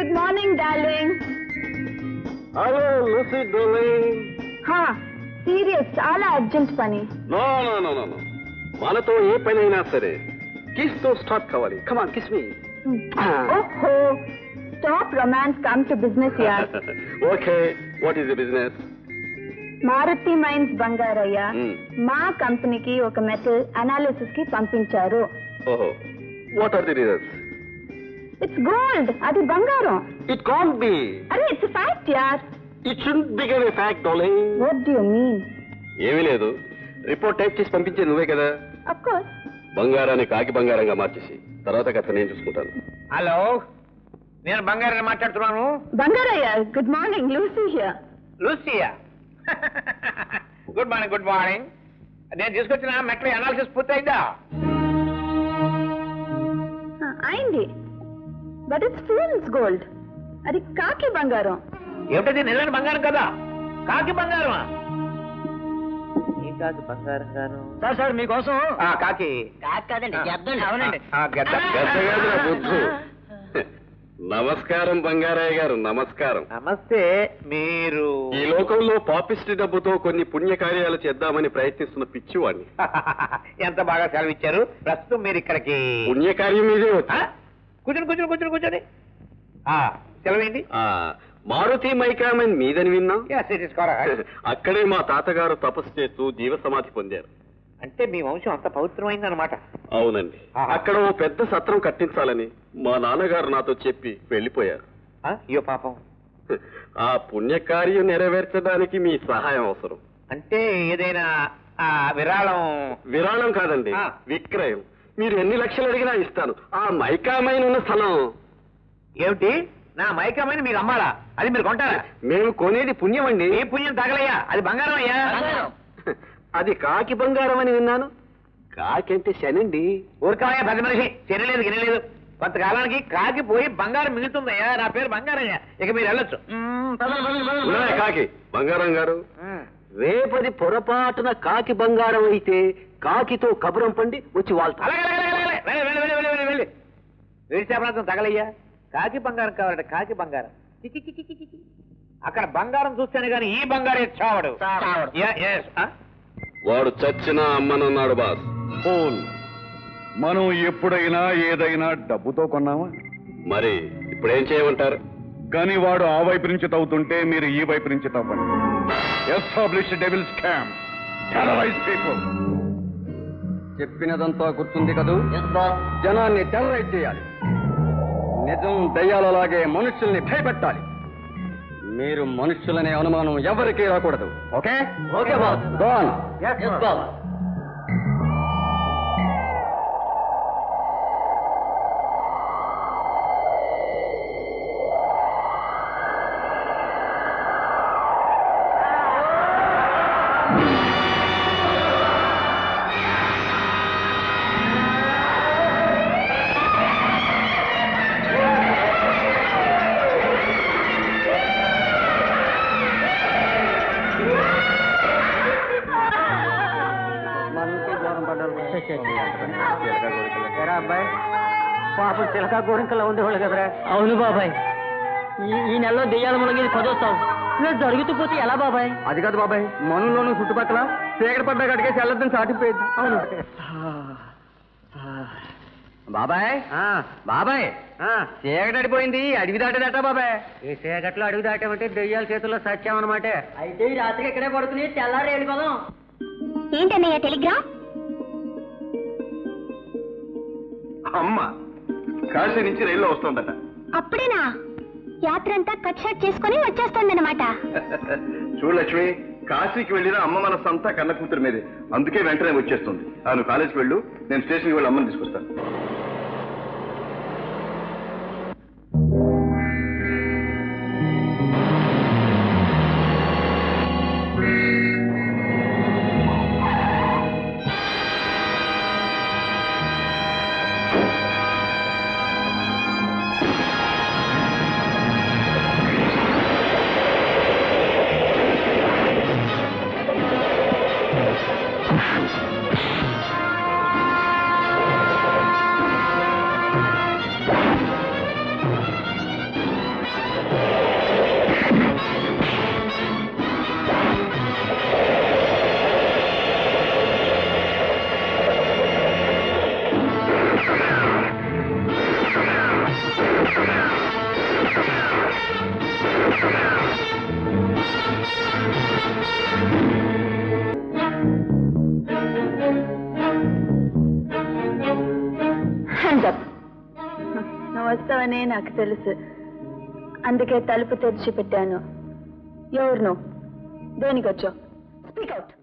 Good morning, darling. Hello, Lucy, darling. Serious, చాలా urgent పని. No. మనతో ఏ పనైనా సరే కిస్ తో స్టార్ట్ కావాలి. Come on, kiss me. Stop romance, come to business, yaar. Okay, what is the business? Maruti mines Bangarayya మా కంపెనీకి ఒక మెటల్ అనాలిసిస్ కి పంపించారు. What are the results? It's gold. అది బంగారం. It can't be. అరే it's a fact, yaar. It shouldn't become a fact, darling. What do you mean? ఏమీ లేదు. రిపోర్ట్ టైప్ చేసి పంపించేది నువ్వే కదా. Of course. బంగారాన్ని కాకి బంగారంగా మార్చేసి తర్వాత కథ నేను చూసుకుంటాను. హలో, నేను బంగారాన్ని మాట్లాడుతున్నాను. Bangarayya, good morning. Lucy here. Lucia, good morning. నేను తీసుకొచ్చిన మెట్ల అనాలిసిస్ పూర్తయిందా? అయింది. But it's fool's gold. అది కాకి బంగారం. ఏమిటది? నిజమైన బంగారం కదా? కాకి బంగారమా? ఏ కాకి బంగారం గాను? సార్ మీకోసం కాకి కాదండి, అవునండి. నమస్కారం బంగారయ్య గారు, నమస్కారం. నమస్తే. మీరు ఈ లోకంలో పాపిస్టి డబ్బుతో కొన్ని పుణ్యకార్యాలు చేద్దామని ప్రయత్నిస్తున్న పిచ్చివాడిని. ఎంత బాగా సెలవిచ్చారు. ప్రస్తుతం మీరు ఇక్కడికి పుణ్యకార్యం మీదే వచ్చా? కూర్చొని సెలవేంటి? మారుతి మైకామన్ మీదని విన్నా. అక్కడే మా తాతగారు తపస్సు చేస్తూ జీవ సమాధి పొందారు. అంటే మీ వంశం అంత పవిత్రమైంది అనమాట. అవునండి. అక్కడ ఓ పెద్ద సత్రం కట్టించాలని మా నాన్నగారు నాతో చెప్పి వెళ్ళిపోయారు. అయ్యో పాపం. ఆ పుణ్యకార్యం నెరవేర్చడానికి మీ సహాయం అవసరం. అంటే ఏదైనా విరాళం కాదండి, విక్రయం. మీరు ఎన్ని లక్షలు అడిగినా ఇస్తాను. ఆ మైకామైన్ ఉన్న స్థలం. ఏమిటి? నా మైకామైన్ మీరు అమ్మాలా? అది మీరు కొంటారా? మేము కొనేది పుణ్యం అండి. ఏ పుణ్యం తగలయ్యా? అది బంగారం అయ్యా. అది కాకి బంగారం అని విన్నాను. కాకి అంటే శనండి. ఊరికాయ పెద్ద మనిషి. శనలేదు గినలేదు. కొంతకాలానికి కాకి పోయి బంగారం మిగులుతుందయ్యా. నా పేరు బంగారయ్యా. ఇక మీరు వెళ్ళొచ్చు. కాకి బంగారం గారు, రేపది పొరపాటున కాకి బంగారం అయితే కాకితో కబురం పండి వచ్చి వాళ్ళ వెళ్ళి వేడిచేపలతో తగలయ్యా. కాకి బంగారం కావాలంటే కాకి బంగారం. అక్కడ బంగారం చూస్తేనే కానీ ఈ బంగారం చావడు. వాడు చచ్చినా అమ్మనన్నాడు బాస్. మనం ఎప్పుడైనా ఏదైనా డబ్బుతో కొన్నామా? మరి ఇప్పుడేం చేయమంటారు? కానీ వాడు ఆ వైపు నుంచి తవ్వుతుంటే మీరు ఈ వైపు నుంచి తవ్వండి. Establish devil scam, terrorize people. చెప్పినదంతా గుర్తుంది కదూ? జనాన్ని టెర్రరైజ్ చేయాలి. నిజం దయ్యాలలాగే మనుషుల్ని భయపెట్టాలి. మీరు మనుషులనే అనుమానం ఎవరికీ రాకూడదు. Okay? Okay boss. Go on. yes boss. అబ్బాయి పాపం చిలకా గోరింకలా ఉండేవాళ్ళు కదరా? అవును బాబాయ్. ఈ నెలలో దెయ్యాల మునగేది 10వ సాగు. ఇలా జరుగుతూ పోతే ఎలా బాబాయ్? అది కాదు బాబాయ్, మనుల్లోనూ చుట్టుపక్కల చీకటి పడ్డా కడిగేసి వెళ్ళొద్దని చాటిపోయింది. అవును బాబాయ్. బాబాయ్ చీకటి అడిపోయింది, అడవి దాటేదట బాబాయ్. ఈ చీకట్లో అడుగు దాటామంటే దెయ్యాల చేతుల్లో సత్యామన్నమాట. అయితే ఈ రాత్రికి ఇక్కడే పడుకుని తెల్లారి వెళ్ళిపోదాం. ఏంటన్నయ్య టెలిగ్రామ్? అమ్మ కాశీ నుంచి రైల్లో వస్తుందట. అప్పుడేనా? యాత్ర అంతా కట్ షాట్ చేసుకుని వచ్చేస్తుందన్నమాట. చూడు లక్ష్మి, కాశీకి వెళ్ళిన అమ్మ మనస్సంతా కన్న కూతురు మీదే. అందుకే వెంటనే వచ్చేస్తుంది. నువ్వు కాలేజీకి వెళ్ళు, నేను స్టేషన్కి వెళ్ళి అమ్మని తీసుకొస్తాను. Hands up. నువ్వు వస్తావనే నాకు తెలుసు, అందుకే తలుపు తెరిచి పెట్టాను. ఎవరు నువ్వు? దేనికి వచ్చావు? Speak out.